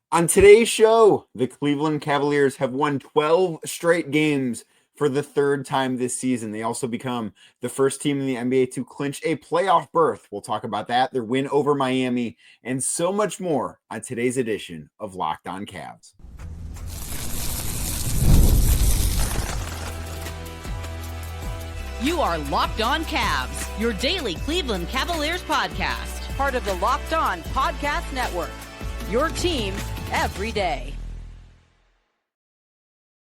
On today's show, the Cleveland Cavaliers have won 12 straight games for the third time this season. They also become the first team in the NBA to clinch a playoff berth. We'll talk about that, their win over Miami, and so much more on today's edition of Locked On Cavs. You are Locked On Cavs, your daily Cleveland Cavaliers podcast. Part of the Locked On Podcast Network, your team every day.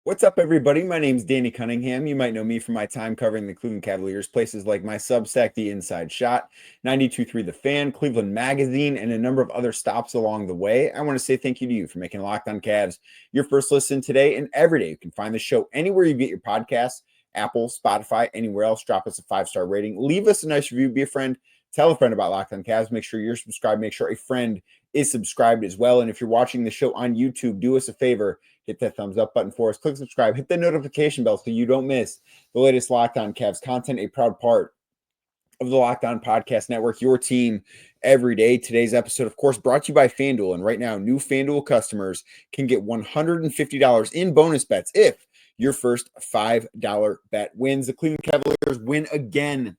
What's up, everybody? My name's Danny Cunningham. You might know me from my time covering the Cleveland Cavaliers, places like my Substack, The Inside Shot, 92.3 The Fan, Cleveland Magazine, and a number of other stops along the way. I want to say thank you to you for making Locked On Cavs your first listen today and every day. You can find the show anywhere you get your podcasts, Apple, Spotify, anywhere else. Drop us a 5-star rating. Leave us a nice review. Be a friend. Tell a friend about Locked On Cavs. Make sure you're subscribed. Make sure a friend is subscribed as well. And if you're watching the show on YouTube, do us a favor. Hit that thumbs up button for us. Click subscribe. Hit the notification bell so you don't miss the latest Locked On Cavs content. A proud part of the Locked On Podcast Network, your team every day. Today's episode, of course, brought to you by FanDuel. And right now, new FanDuel customers can get $150 in bonus bets if your first $5 bet wins. The Cleveland Cavaliers win again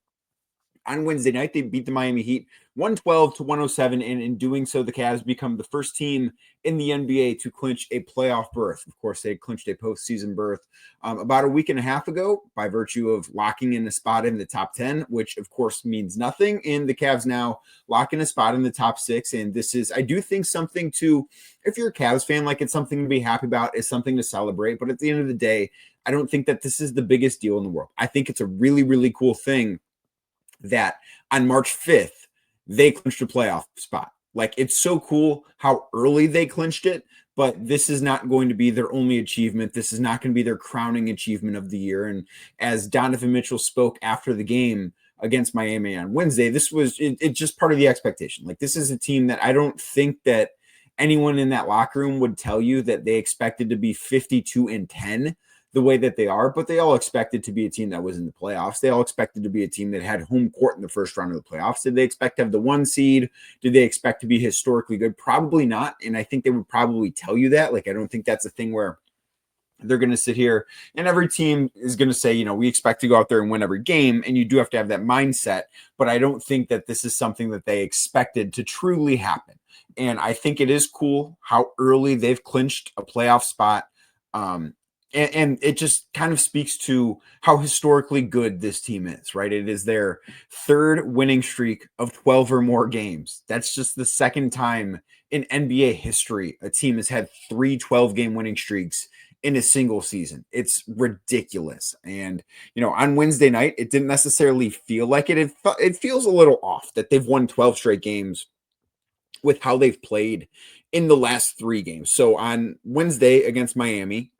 on Wednesday night. They beat the Miami Heat 112-107, and in doing so, the Cavs become the first team in the NBA to clinch a playoff berth. Of course, they clinched a postseason berth about a week and a half ago by virtue of locking in a spot in the top 10, which of course means nothing. And the Cavs now lock in a spot in the top 6. And this is, I do think, something to, if you're a Cavs fan, like, it's something to be happy about, it's something to celebrate. But at the end of the day, I don't think that this is the biggest deal in the world. I think it's a really, really cool thing that on March 5th, they clinched a playoff spot. Like, it's so cool how early they clinched it, but this is not going to be their only achievement. This is not going to be their crowning achievement of the year. And as Donovan Mitchell spoke after the game against Miami on Wednesday, this was it's just part of the expectation. Like, this is a team that I don't think that anyone in that locker room would tell you that they expected to be 52-10 the way that they are, but they all expected to be a team that was in the playoffs. They all expected to be a team that had home court in the first round of the playoffs. Did they expect to have the 1 seed? Did they expect to be historically good? Probably not. And I think they would probably tell you that. Like, I don't think that's a thing where they're going to sit here and every team is going to say, you know, we expect to go out there and win every game. And you do have to have that mindset. But I don't think that this is something that they expected to truly happen. And I think it is cool how early they've clinched a playoff spot. And it just kind of speaks to how historically good this team is, right? It is their third winning streak of 12 or more games. That's just the second time in NBA history a team has had 3 12-game winning streaks in a single season. It's ridiculous. And, you know, on Wednesday night, it didn't necessarily feel like it. It feels a little off that they've won 12 straight games with how they've played in the last 3 games. So on Wednesday against Miami,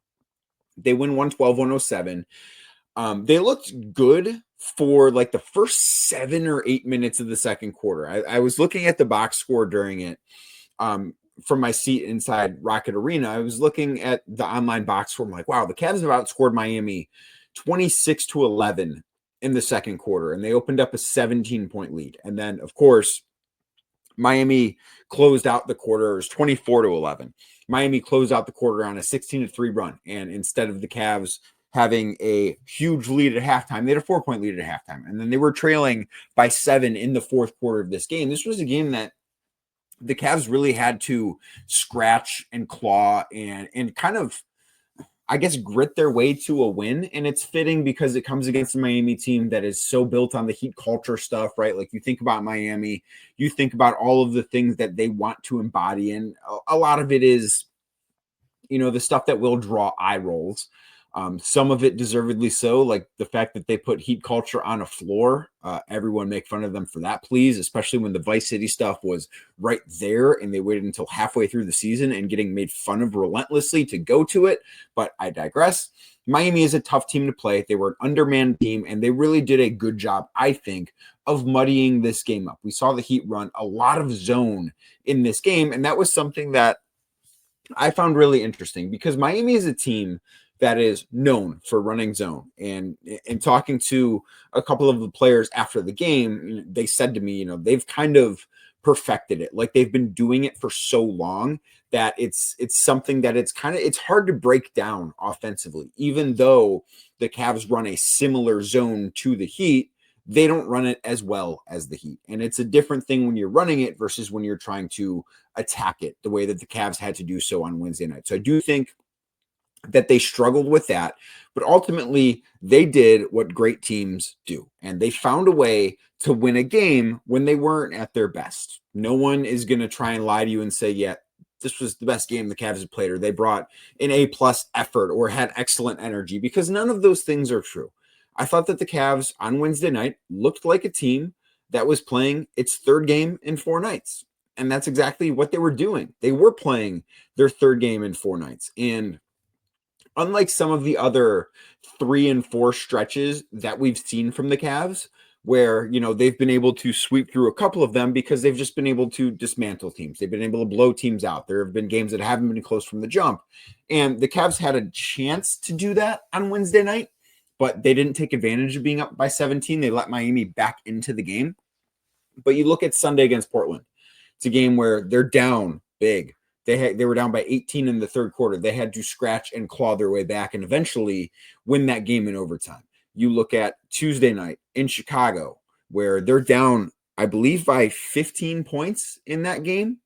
they win 112-107. They looked good for like the first 7 or 8 minutes of the second quarter. I was looking at the box score during it from my seat inside Rocket Arena. I was looking at the online box score. I'm like, wow, the Cavs have outscored Miami 26-11 in the second quarter, and they opened up a 17-point lead. And then, of course, Miami closed out the quarter. It was 24-11. Miami closed out the quarter on a 16-3 run. And instead of the Cavs having a huge lead at halftime, they had a 4-point lead at halftime. And then they were trailing by 7 in the fourth quarter of this game. This was a game that the Cavs really had to scratch and claw and kind of, I guess, grit their way to a win. And it's fitting because it comes against a Miami team that is so built on the Heat culture stuff, right? Like, you think about Miami, you think about all of the things that they want to embody. And a lot of it is, you know, the stuff that will draw eye rolls. Some of it deservedly so, like the fact that they put Heat culture on a floor. Everyone make fun of them for that, please, especially when the Vice City stuff was right there and they waited until halfway through the season and getting made fun of relentlessly to go to it. But I digress. Miami is a tough team to play. They were an undermanned team, and they really did a good job, I think, of muddying this game up. We saw the Heat run a lot of zone in this game, and that was something that I found really interesting because Miami is a team that is known for running zone. And in talking to a couple of the players after the game, they said to me, you know, they've kind of perfected it. Like they've been doing it for so long that it's something that it's hard to break down offensively. Even though the Cavs run a similar zone to the Heat, they don't run it as well as the Heat. And it's a different thing when you're running it versus when you're trying to attack it the way that the Cavs had to do so on Wednesday night. So I do think that they struggled with that, but ultimately they did what great teams do. And they found a way to win a game when they weren't at their best. No one is going to try and lie to you and say, yeah, this was the best game the Cavs have played, or they brought an A+ effort or had excellent energy, because none of those things are true. I thought that the Cavs on Wednesday night looked like a team that was playing its third game in 4 nights. And that's exactly what they were doing. They were playing their third game in 4 nights. And unlike some of the other 3 and 4 stretches that we've seen from the Cavs, where, you know, they've been able to sweep through a couple of them because they've just been able to dismantle teams. They've been able to blow teams out. There have been games that haven't been close from the jump. And the Cavs had a chance to do that on Wednesday night, but they didn't take advantage of being up by 17. They let Miami back into the game. But you look at Sunday against Portland. It's a game where they're down big. They were down by 18 in the third quarter. They had to scratch and claw their way back and eventually win that game in overtime. You look at Tuesday night in Chicago, where they're down, I believe, by 15 points in that game.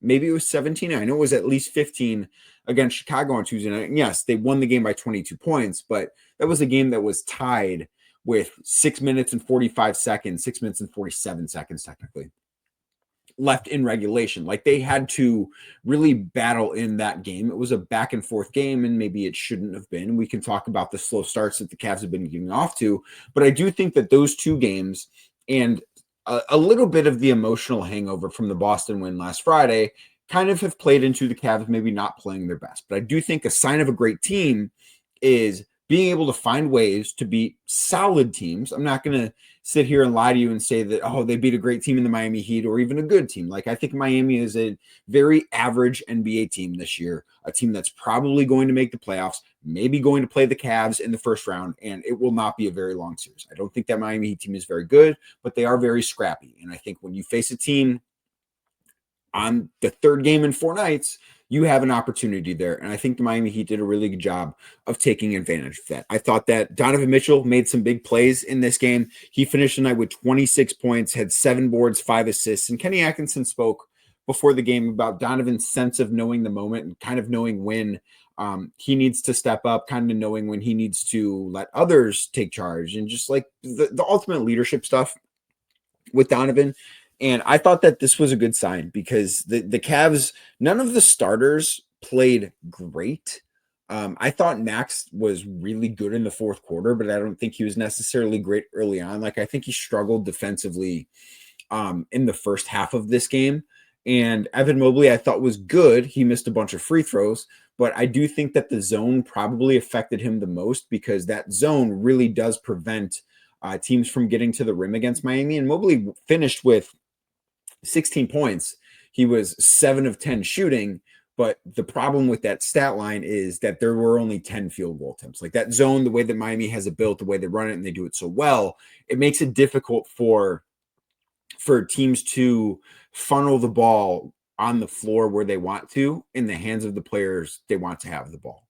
Maybe it was 17. I know it was at least 15 against Chicago on Tuesday night. And yes, they won the game by 22 points, but that was a game that was tied with 6 minutes and 45 seconds, 6 minutes and 47 seconds technically left in regulation. Like they had to really battle in that game. It was a back and forth game, and maybe it shouldn't have been. We can talk about the slow starts that the Cavs have been getting off to, but I do think that those 2 games and a little bit of the emotional hangover from the Boston win last Friday kind of have played into the Cavs maybe not playing their best. But I do think a sign of a great team is being able to find ways to beat solid teams. I'm not going to sit here and lie to you and say that, oh, they beat a great team in the Miami Heat or even a good team. Like, I think Miami is a very average NBA team this year, a team that's probably going to make the playoffs, maybe going to play the Cavs in the first round, and it will not be a very long series. I don't think that Miami Heat team is very good, but they are very scrappy. And I think when you face a team on the third game in 4 nights, you have an opportunity there. And I think the Miami Heat did a really good job of taking advantage of that. I thought that Donovan Mitchell made some big plays in this game. He finished the night with 26 points, had 7 boards, 5 assists. And Kenny Atkinson spoke before the game about Donovan's sense of knowing the moment and kind of knowing when he needs to step up, kind of knowing when he needs to let others take charge, and just like the ultimate leadership stuff with Donovan. And I thought that this was a good sign because the Cavs, none of the starters played great. I thought Max was really good in the fourth quarter, but I don't think he was necessarily great early on. Like, I think he struggled defensively in the first half of this game. And Evan Mobley, I thought, was good. He missed a bunch of free throws, but I do think that the zone probably affected him the most because that zone really does prevent teams from getting to the rim against Miami. And Mobley finished with 16 points. He was 7 of 10 shooting, but the problem with that stat line is that there were only 10 field goal attempts. Like, that zone, the way that Miami has it built, the way they run it, and they do it so well, it makes it difficult for teams to funnel the ball on the floor where they want to, in the hands of the players they want to have the ball.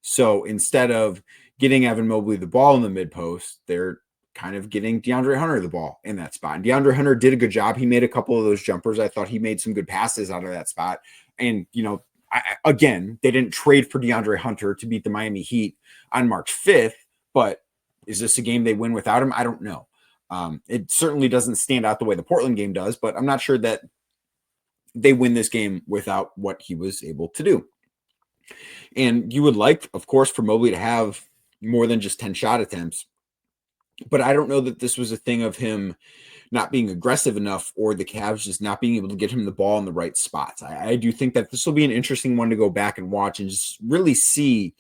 So instead of getting Evan Mobley the ball in the mid post, they're kind of getting DeAndre Hunter the ball in that spot. And DeAndre Hunter did a good job. He made a couple of those jumpers. I thought he made some good passes out of that spot. And, you know, again, they didn't trade for DeAndre Hunter to beat the Miami Heat on March 5th, but is this a game they win without him? I don't know. It certainly doesn't stand out the way the Portland game does, but I'm not sure that they win this game without what he was able to do. And you would like, of course, for Mobley to have more than just 10 shot attempts. But I don't know that this was a thing of him not being aggressive enough or the Cavs just not being able to get him the ball in the right spots. I do think that this will be an interesting one to go back and watch and just really see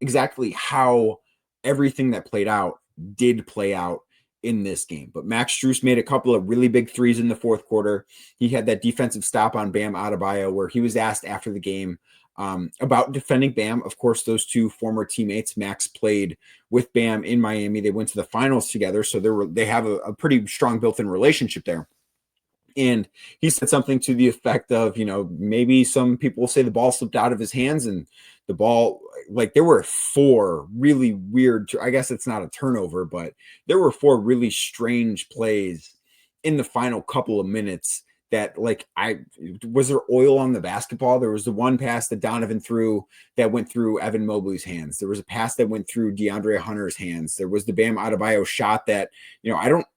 exactly how everything that played out did play out in this game. But Max Strus made a couple of really big threes in the fourth quarter. He had that defensive stop on Bam Adebayo where he was asked after the game about defending Bam. Of course, those two former teammates, Max played with Bam in Miami. They went to the finals together, so they have a pretty strong built-in relationship there. And he said something to the effect of, maybe some people will say the ball slipped out of his hands, and the ball, like, there were 4 really weird, I guess it's not a turnover, but there were 4 really strange plays in the final couple of minutes that, like, was there oil on the basketball? There was the one pass that Donovan threw that went through Evan Mobley's hands. There was a pass that went through DeAndre Hunter's hands. There was the Bam Adebayo shot that, I don't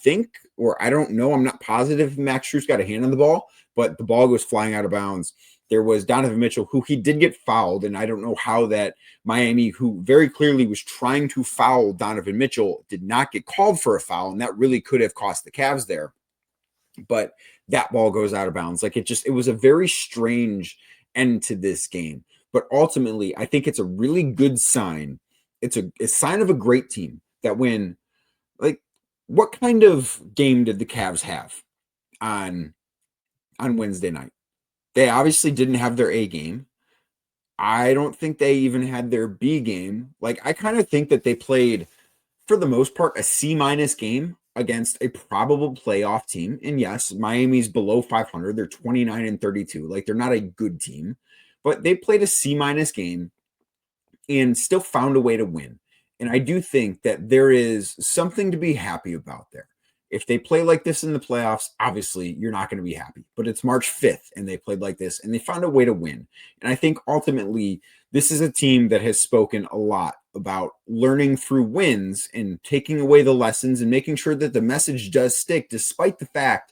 think, or I don't know, I'm not positive if Max Strus got a hand on the ball, but the ball goes flying out of bounds. There was Donovan Mitchell, who he did get fouled, and I don't know how that Miami, who very clearly was trying to foul Donovan Mitchell, did not get called for a foul, and that really could have cost the Cavs there. But that ball goes out of bounds. Like, it was a very strange end to this game. But ultimately, I think it's a really good sign. It's a sign of a great team that when, like, what kind of game did the Cavs have on Wednesday night? They obviously didn't have their A game. I don't think they even had their B game. Like, I kind of think that they played, for the most part, a C- game against a probable playoff team. And yes, Miami's below 500. They're 29-32. Like, they're not a good team, but they played a C- game and still found a way to win. And I do think that there is something to be happy about there. If they play like this in the playoffs, obviously you're not going to be happy. But it's March 5th and they played like this and they found a way to win. And I think ultimately this is a team that has spoken a lot about learning through wins and taking away the lessons and making sure that the message does stick, despite the fact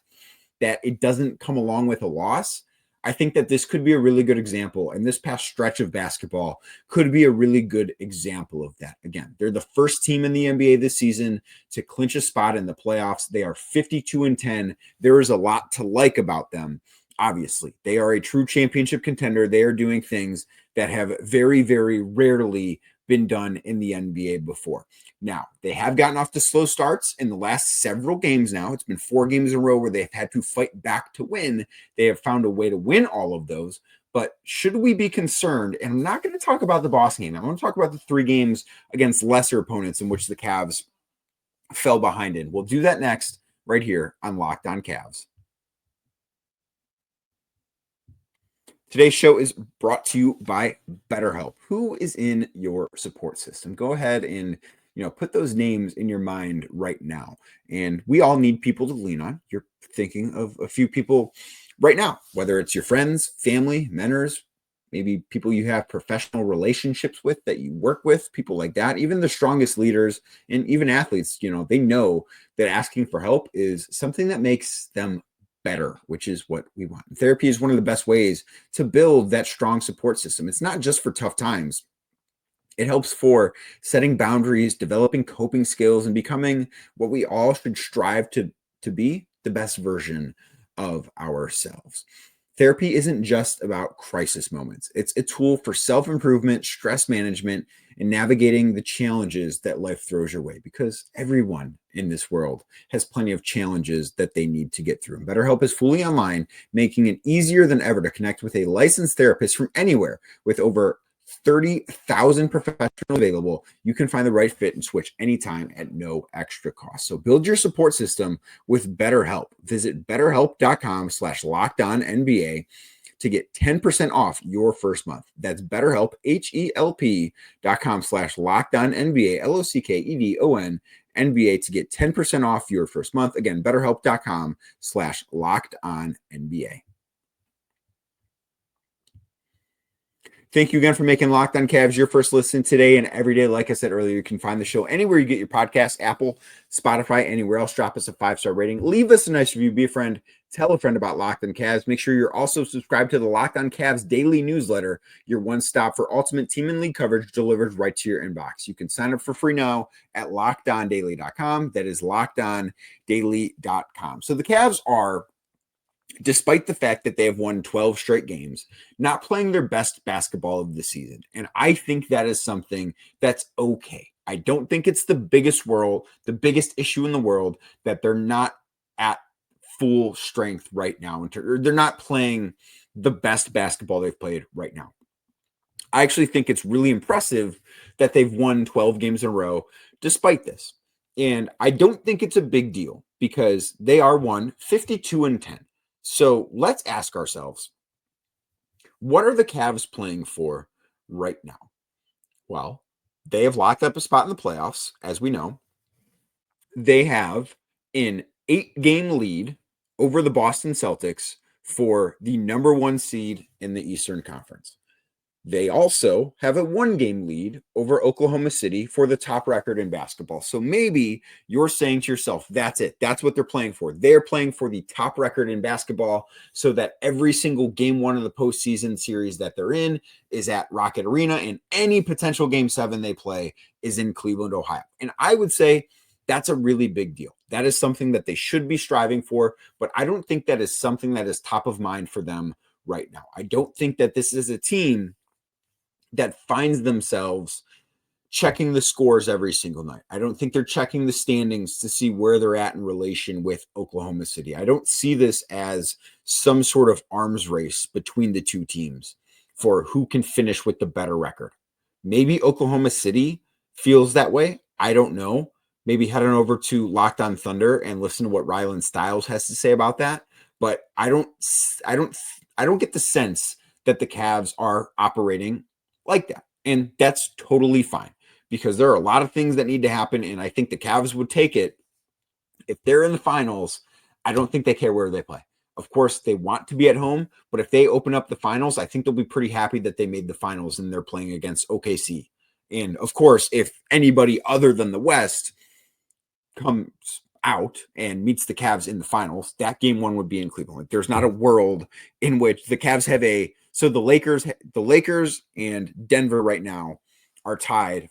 that it doesn't come along with a loss. I think that this could be a really good example, and this past stretch of basketball could be a really good example of that. Again, they're the first team in the NBA this season to clinch a spot in the playoffs. They are 52-10. There is a lot to like about them. Obviously, they are a true championship contender. They are doing things that have very, very rarely been done in the NBA before. Now, they have gotten off to slow starts in the last several games now. It's been 4 games in a row where they've had to fight back to win. They have found a way to win all of those. But should we be concerned? And I'm not going to talk about the Boston game. I want to talk about the 3 games against lesser opponents in which the Cavs fell behind in. We'll do that next right here on Locked On Cavs. Today's show is brought to you by Betterhelp. Who is in your support system? Go ahead and put those names in your mind right now. And we all need people to lean on. You're thinking of a few people right now, whether it's your friends, family, mentors, maybe people you have professional relationships with that you work with, people like that. Even the strongest leaders and even athletes, they know that asking for help is something that makes them better, which is what we want. Therapy is one of the best ways to build that strong support system. It's not just for tough times. It helps for setting boundaries, developing coping skills, and becoming what we all should strive to be, the best version of ourselves. Therapy isn't just about crisis moments. It's a tool for self-improvement, stress management, and navigating the challenges that life throws your way, because everyone in this world has plenty of challenges that they need to get through. BetterHelp is fully online, making it easier than ever to connect with a licensed therapist from anywhere. With over 30,000 professionals available, you can find the right fit and switch anytime at no extra cost. So build your support system with BetterHelp. Visit betterhelp.com/lockedonnba to get 10% off your first month. That's BetterHelp, HELP.com/lockedonnba, LOCKEDONNBA to get 10% off your first month. Again, betterhelp.com/lockedonnba. Thank you again for making Locked On Cavs your first listen today and every day. Like I said earlier, you can find the show anywhere you get your podcasts, Apple, Spotify, anywhere else. Drop us a 5-star rating. Leave us a nice review. Be a friend. Tell a friend about Locked On Cavs. Make sure you're also subscribed to the Locked On Cavs daily newsletter, your one stop for ultimate team and league coverage delivered right to your inbox. You can sign up for free now at lockedondaily.com. That is lockedondaily.com. So the Cavs are, despite the fact that they have won 12 straight games, not playing their best basketball of the season. And I think that is something that's okay. I don't think it's the biggest issue in the world that they're not at full strength right now. They're not playing the best basketball they've played right now. I actually think it's really impressive that they've won 12 games in a row despite this. And I don't think it's a big deal because they are 52-10. So let's ask ourselves, what are the Cavs playing for right now? Well, they have locked up a spot in the playoffs, as we know. They have an 8-game lead over the Boston Celtics for the number 1 seed in the Eastern Conference. They also have a 1-game lead over Oklahoma City for the top record in basketball. So maybe you're saying to yourself, that's it. That's what they're playing for. They're playing for the top record in basketball so that every single game 1 of the postseason series that they're in is at Rocket Arena, and any potential game 7 they play is in Cleveland, Ohio. And I would say that's a really big deal. That is something that they should be striving for, but I don't think that is something that is top of mind for them right now. I don't think that this is a team that finds themselves checking the scores every single night. I don't think they're checking the standings to see where they're at in relation with Oklahoma City. I don't see this as some sort of arms race between the two teams for who can finish with the better record. Maybe Oklahoma City feels that way. I don't know. Maybe head on over to Locked on Thunder and listen to what Rylan Stiles has to say about that. But I don't get the sense that the Cavs are operating like that. And that's totally fine because there are a lot of things that need to happen. And I think the Cavs would take it if they're in the finals. I don't think they care where they play. Of course, they want to be at home, but if they open up the finals, I think they'll be pretty happy that they made the finals and they're playing against OKC. And of course, if anybody other than the West comes out and meets the Cavs in the finals, that game 1 would be in Cleveland. Like, there's not a world in which the Cavs have so the Lakers and Denver right now are tied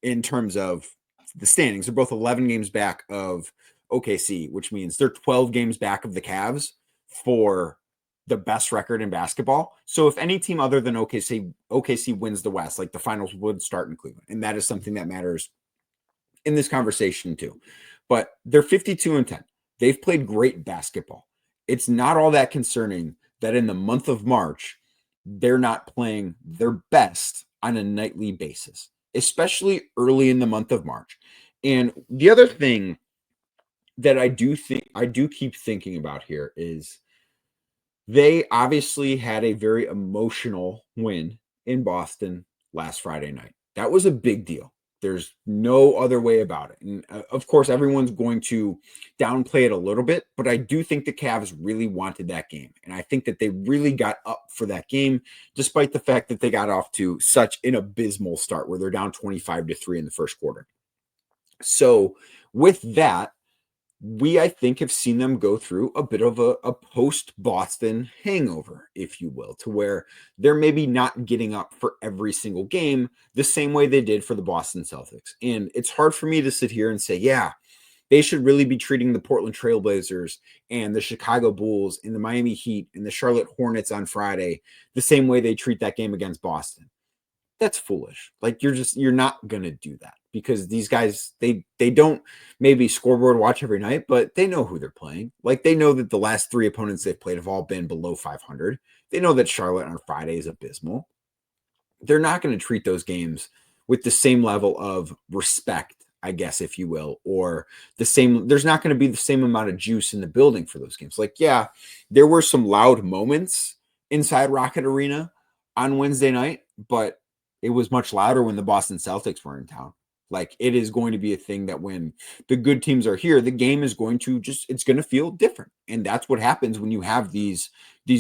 in terms of the standings. They're both 11 games back of OKC, which means they're 12 games back of the Cavs for the best record in basketball. So if any team other than OKC wins the West, like the finals would start in Cleveland. And that is something that matters in this conversation too. But they're 52-10. They've played great basketball. It's not all that concerning that in the month of March, they're not playing their best on a nightly basis, especially early in the month of March. And the other thing that I do keep thinking about here is they obviously had a very emotional win in Boston last Friday night. That was a big deal. There's no other way about it. And of course, everyone's going to downplay it a little bit, but I do think the Cavs really wanted that game. And I think that they really got up for that game, despite the fact that they got off to such an abysmal start where they're down 25-3 in the first quarter. So with that, I think, have seen them go through a bit of a post-Boston hangover, if you will, to where they're maybe not getting up for every single game the same way they did for the Boston Celtics. And it's hard for me to sit here and say, yeah, they should really be treating the Portland Trailblazers and the Chicago Bulls and the Miami Heat and the Charlotte Hornets on Friday the same way they treat that game against Boston. That's foolish. Like, you're not going to do that because these guys, they don't maybe scoreboard watch every night, but they know who they're playing. Like, they know that the last 3 opponents they've played have all been below 500. They know that Charlotte on Friday is abysmal. They're not going to treat those games with the same level of respect, I guess, if you will, or there's not going to be the same amount of juice in the building for those games. Like, yeah, there were some loud moments inside Rocket Arena on Wednesday night, but it was much louder when the Boston Celtics were in town. Like, it is going to be a thing that when the good teams are here, the game is going to it's going to feel different. And that's what happens when you have these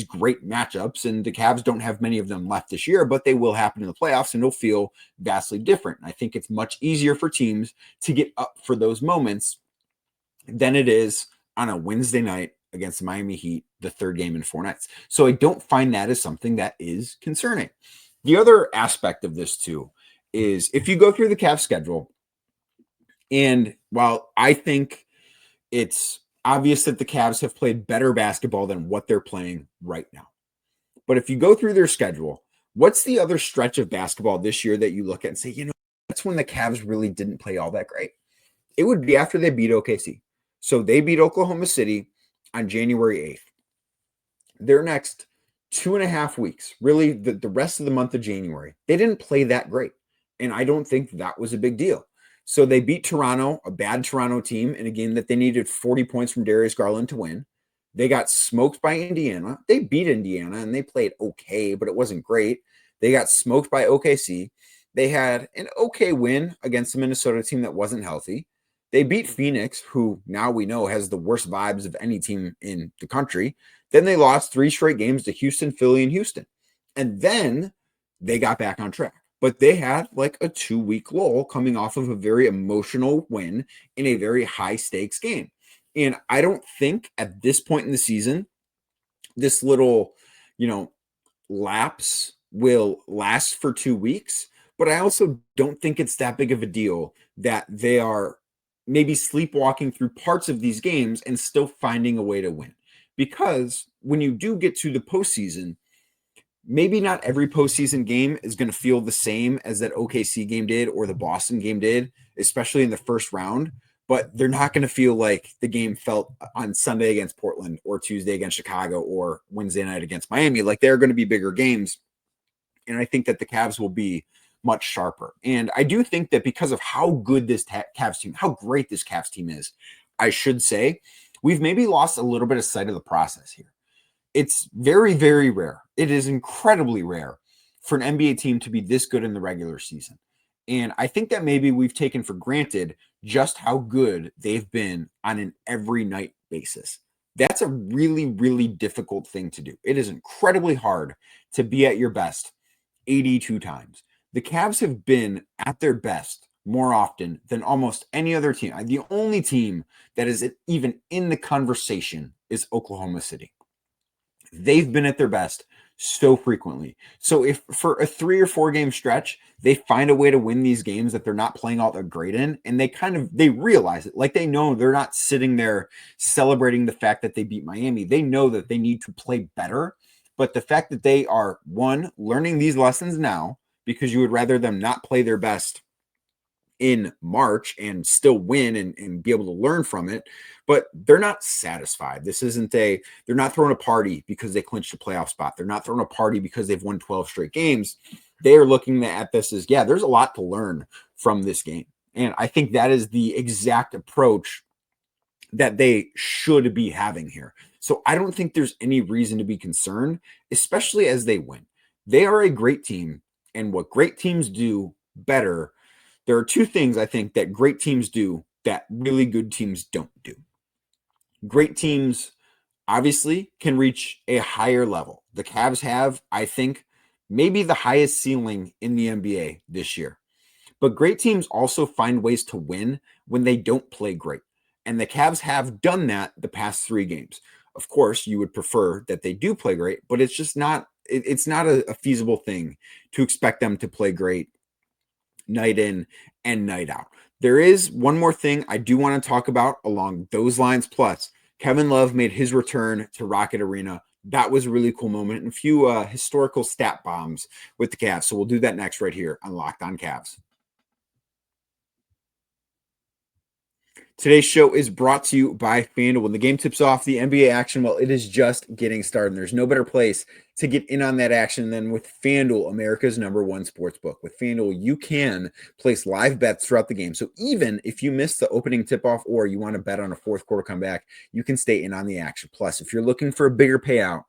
great matchups. And the Cavs don't have many of them left this year, but they will happen in the playoffs and they'll feel vastly different. I think it's much easier for teams to get up for those moments than it is on a Wednesday night against the Miami Heat, the 3rd game in 4 nights. So I don't find that as something that is concerning. The other aspect of this too is if you go through the Cavs schedule, and while I think it's obvious that the Cavs have played better basketball than what they're playing right now, but if you go through their schedule, what's the other stretch of basketball this year that you look at and say, that's when the Cavs really didn't play all that great? It would be after they beat OKC. So they beat Oklahoma City on January 8th. Their next 2.5 weeks, really the rest of the month of January, they didn't play that great. And I don't think that was a big deal. So they beat Toronto, a bad Toronto team, in a game that they needed 40 points from Darius Garland to win. They got smoked by Indiana. They beat Indiana and they played okay, but it wasn't great. They got smoked by OKC. They had an okay win against a Minnesota team that wasn't healthy. They beat Phoenix, who now we know has the worst vibes of any team in the country. Then they lost 3 straight games to Houston, Philly, and Houston. And then they got back on track. But they had like a 2-week lull coming off of a very emotional win in a very high stakes game. And I don't think at this point in the season, this little, lapse will last for 2 weeks. But I also don't think it's that big of a deal that they are maybe sleepwalking through parts of these games and still finding a way to win. Because when you do get to the postseason, maybe not every postseason game is going to feel the same as that OKC game did or the Boston game did, especially in the first round. But they're not going to feel like the game felt on Sunday against Portland or Tuesday against Chicago or Wednesday night against Miami. Like, they're going to be bigger games. And I think that the Cavs will be much sharper. And I do think that because of how good this Cavs team, how great this Cavs team is, I should say, we've maybe lost a little bit of sight of the process here. It's very, very rare. It is incredibly rare for an NBA team to be this good in the regular season. And I think that maybe we've taken for granted just how good they've been on an every night basis. That's a really, really difficult thing to do. It is incredibly hard to be at your best 82 times. The Cavs have been at their best more often than almost any other team. The only team that is even in the conversation is Oklahoma City. They've been at their best so frequently. So if for a 3 or 4 game stretch, they find a way to win these games that they're not playing all that great in, and they realize it. Like, they know they're not sitting there celebrating the fact that they beat Miami. They know that they need to play better. But the fact that they are, one, learning these lessons now, because you would rather them not play their best in March and still win and be able to learn from it, but they're not satisfied. This isn't they're not throwing a party because they clinched a playoff spot. They're not throwing a party because they've won 12 straight games. They are looking at this as, there's a lot to learn from this game. And I think that is the exact approach that they should be having here. So I don't think there's any reason to be concerned, especially as they win. They are a great team. And what great teams do better, there are 2 things I think that great teams do that really good teams don't do. Great teams obviously can reach a higher level. The Cavs have, I think, maybe the highest ceiling in the NBA this year. But great teams also find ways to win when they don't play great. And the Cavs have done that the past 3 games. Of course, you would prefer that they do play great, but it's just not, it's not a feasible thing to expect them to play great night in and night out. There is one more thing I do want to talk about along those lines. Plus, Kevin Love made his return to Rocket Arena. That was a really cool moment, and a few historical stat bombs with the Cavs. So we'll do that next right here on Locked On Cavs. Today's show is brought to you by FanDuel. When the game tips off, the NBA action, well, it is just getting started. There's no better place to get in on that action than with FanDuel, America's #1 sportsbook. With FanDuel, you can place live bets throughout the game. So even if you miss the opening tip-off or you want to bet on a fourth quarter comeback, you can stay in on the action. Plus, if you're looking for a bigger payout,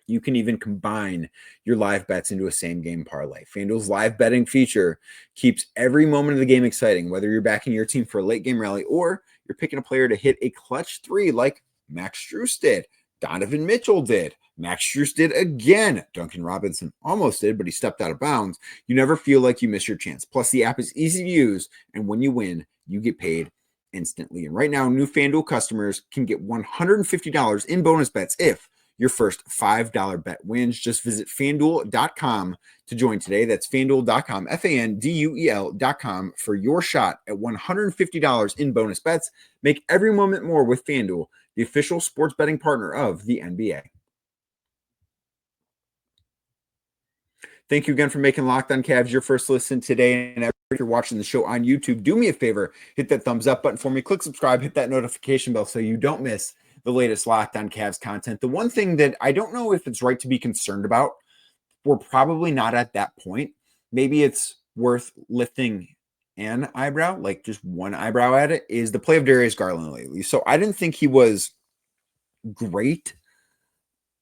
you can even combine your live bets into a same-game parlay. FanDuel's live betting feature keeps every moment of the game exciting, whether you're backing your team for a late-game rally or you're picking a player to hit a clutch 3 like Max Strus did, Donovan Mitchell did, Max Strus did again, Duncan Robinson almost did, but he stepped out of bounds. You never feel like you miss your chance. Plus, the app is easy to use, and when you win, you get paid instantly. And right now, new FanDuel customers can get $150 in bonus bets if your first $5 bet wins. Just visit FanDuel.com to join today. That's FanDuel.com, FanDuel.com for your shot at $150 in bonus bets. Make every moment more with FanDuel, the official sports betting partner of the NBA. Thank you again for making Locked On Cavs your first listen today. And if you're watching the show on YouTube, do me a favor, hit that thumbs up button for me, click subscribe, hit that notification bell so you don't miss the latest Locked On Cavs content. The one thing that I don't know if it's right to be concerned about, we're probably not at that point. Maybe it's worth lifting an eyebrow, like just one eyebrow at it, is the play of Darius Garland lately. So I didn't think he was great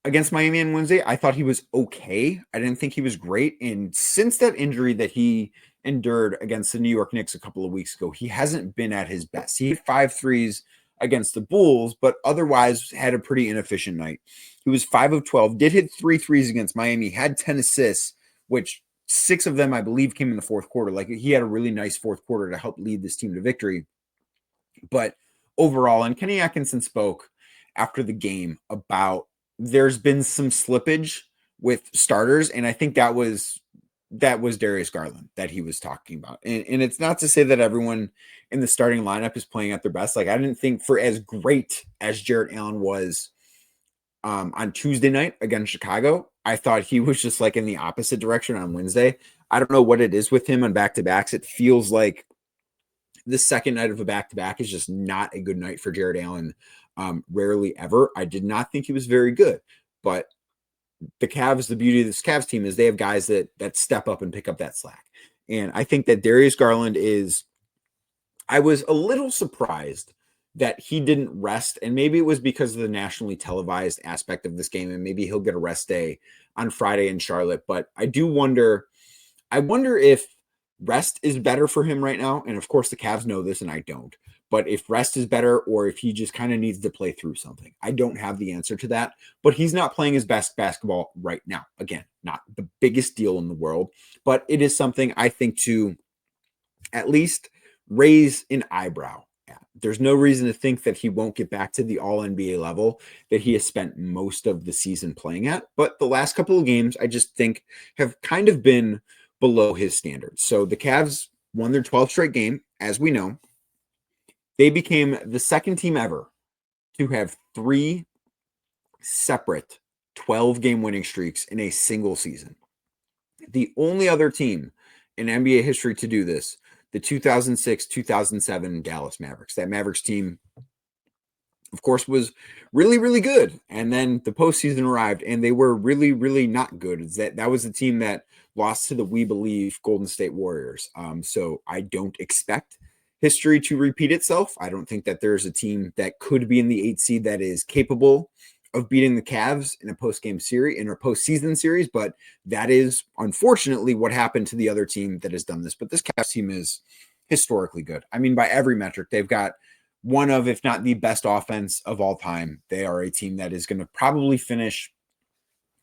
against Miami on Wednesday. I thought he was okay. I didn't think he was great. And since that injury that he endured against the New York Knicks a couple of weeks ago, he hasn't been at his best. He hit 5 threes against the Bulls, but otherwise had a pretty inefficient night. He was 5 of 12, did hit 3 threes against Miami, had 10 assists, which 6 of them, I believe, came in the fourth quarter. Like, he had a really nice fourth quarter to help lead this team to victory. But overall, and Kenny Atkinson spoke after the game about there's been some slippage with starters, and I think that was Darius Garland that he was talking about. And it's not to say that everyone in the starting lineup is playing at their best. Like, I didn't think, for as great as Jarrett Allen was on Tuesday night against Chicago, I thought he was just like in the opposite direction on Wednesday. I don't know what it is with him on back-to-backs. It feels like the second night of a back-to-back is just not a good night for Jarrett Allen. Rarely ever. I did not think he was very good, but the Cavs, the beauty of this Cavs team is they have guys that step up and pick up that slack. And I think that Darius Garland I was a little surprised that he didn't rest, and maybe it was because of the nationally televised aspect of this game, and maybe he'll get a rest day on Friday in Charlotte. But I wonder if rest is better for him right now. And of course the Cavs know this and I don't, but if rest is better or if he just kind of needs to play through something, I don't have the answer to that. But he's not playing his best basketball right now. Again, not the biggest deal in the world, but it is something I think to at least raise an eyebrow at. There's no reason to think that he won't get back to the all NBA level that he has spent most of the season playing at. But the last couple of games, I just think, have kind of been below his standards. So the Cavs won their 12th straight game, as we know. They became the second team ever to have 3 separate 12-game winning streaks in a single season. The only other team in NBA history to do this, the 2006-2007 Dallas Mavericks. That Mavericks team, of course, was really, really good. And then the postseason arrived, and they were really, really not good. That was the team that lost to the We Believe Golden State Warriors. So I don't expect history to repeat itself. I don't think that there's a team that could be in the 8 seed that is capable of beating the Cavs in a post-game series, in a postseason series, but that is unfortunately what happened to the other team that has done this. But this Cavs team is historically good. I mean, by every metric, they've got one of, if not the best offense of all time. They are a team that is going to probably finish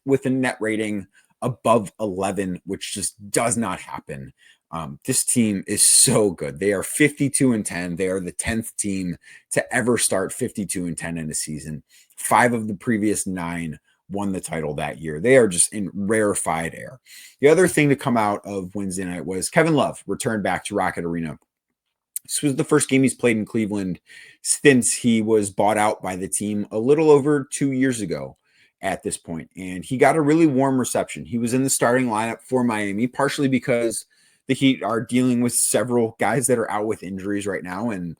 with a net rating above 11, which just does not happen. This team is so good. They are 52-10. They are the 10th team to ever start 52-10 in a season. 5 of the previous 9 won the title that year. They are just in rarefied air. The other thing to come out of Wednesday night was Kevin Love returned back to Rocket Arena. This was the first game he's played in Cleveland since he was bought out by the team a little over 2 years ago at this point. And he got a really warm reception. He was in the starting lineup for Miami, partially because the Heat are dealing with several guys that are out with injuries right now. And,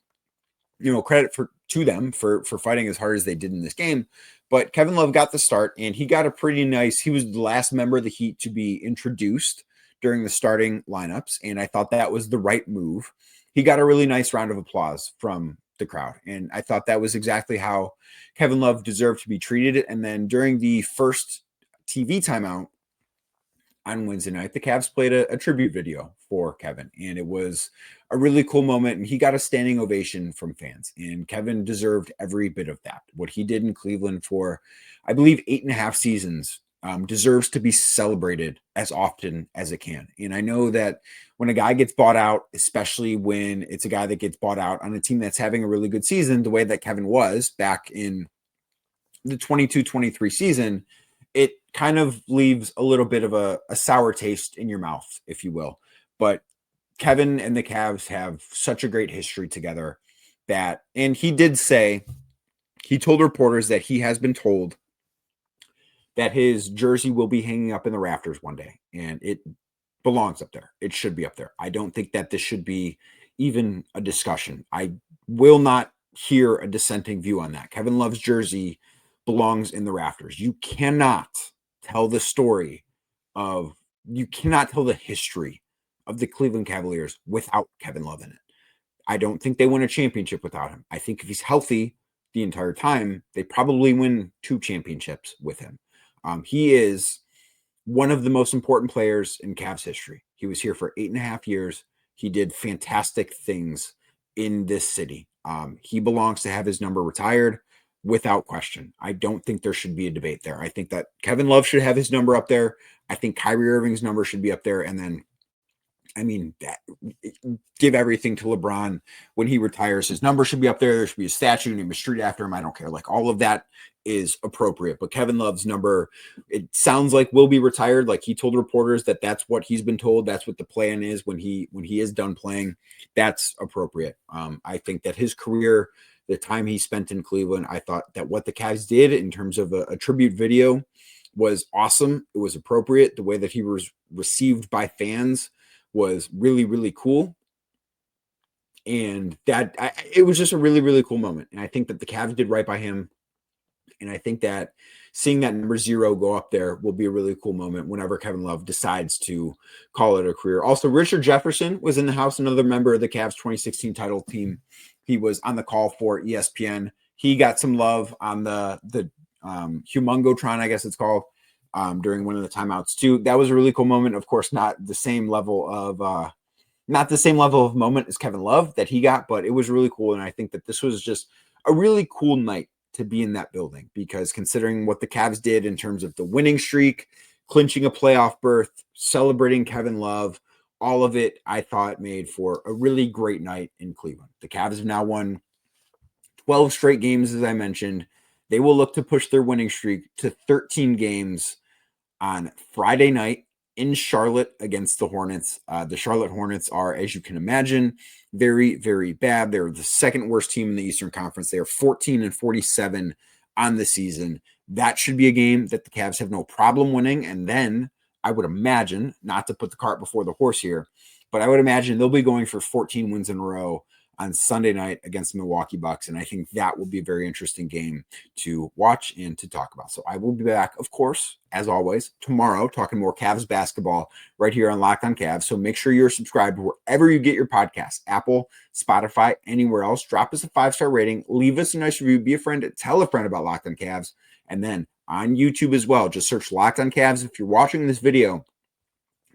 credit to them for fighting as hard as they did in this game. But Kevin Love got the start, and he got he was the last member of the Heat to be introduced during the starting lineups. And I thought that was the right move. He got a really nice round of applause from the crowd. And I thought that was exactly how Kevin Love deserved to be treated. And then during the first TV timeout on Wednesday night, the Cavs played a tribute video for Kevin. And it was a really cool moment. And he got a standing ovation from fans. And Kevin deserved every bit of that. What he did in Cleveland for, I believe, 8.5 seasons deserves to be celebrated as often as it can. And I know that when a guy gets bought out, especially when it's a guy that gets bought out on a team that's having a really good season, the way that Kevin was back in the 22-23 season, it kind of leaves a little bit of a sour taste in your mouth, if you will. But Kevin and the Cavs have such a great history together and he did say, he told reporters that he has been told that his jersey will be hanging up in the rafters one day, and it belongs up there. It should be up there. I don't think that this should be even a discussion. I will not hear a dissenting view on that. Kevin Love's jersey belongs in the rafters. You cannot tell the history of the Cleveland Cavaliers without Kevin Love in it. I don't think they win a championship without him. I think if he's healthy the entire time, they probably win 2 championships with him. He is one of the most important players in Cavs history. He was here for 8.5 years. He did fantastic things in this city. He belongs to have his number retired without question. I don't think there should be a debate there. I think that Kevin Love should have his number up there. I think Kyrie Irving's number should be up there. And then, give everything to LeBron when he retires. His number should be up there. There should be a statue named a street after him. I don't care. Like, all of that is appropriate. But Kevin Love's number, it sounds like, will be retired. Like, he told reporters that that's what he's been told. That's what the plan is when he is done playing. That's appropriate. I think that his career, the time he spent in Cleveland, I thought that what the Cavs did in terms of a tribute video was awesome. It was appropriate. The way that he was received by fans was really, really cool. And it was just a really, really cool moment. And I think that the Cavs did right by him. And I think that seeing that number 0 go up there will be a really cool moment whenever Kevin Love decides to call it a career. Also, Richard Jefferson was in the house, another member of the Cavs 2016 title team. He was on the call for ESPN. He got some love on the Humongotron, I guess it's called, during one of the timeouts too. That was a really cool moment. Of course, not the same level of moment as Kevin Love that he got, but it was really cool. And I think that this was just a really cool night to be in that building, because considering what the Cavs did in terms of the winning streak, clinching a playoff berth, celebrating Kevin Love, all of it, I thought, made for a really great night in Cleveland. The Cavs have now won 12 straight games, as I mentioned. They will look to push their winning streak to 13 games on Friday night in Charlotte against the Hornets. The Charlotte Hornets are, as you can imagine, very, very bad. They're the second worst team in the Eastern Conference. They are 14-47 on the season. That should be a game that the Cavs have no problem winning. And then I would imagine, not to put the cart before the horse here, but I would imagine they'll be going for 14 wins in a row on Sunday night against the Milwaukee Bucks. And I think that will be a very interesting game to watch and to talk about. So I will be back, of course, as always, tomorrow, talking more Cavs basketball right here on Locked on Cavs. So make sure you're subscribed wherever you get your podcasts, Apple, Spotify, anywhere else. Drop us a 5-star rating, leave us a nice review, be a friend, tell a friend about Locked on Cavs. And then on YouTube as well, just search Locked on Cavs. If you're watching this video,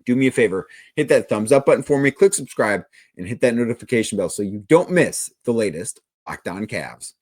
do me a favor, hit that thumbs up button for me, click subscribe, and hit that notification bell so you don't miss the latest Locked on Cavs.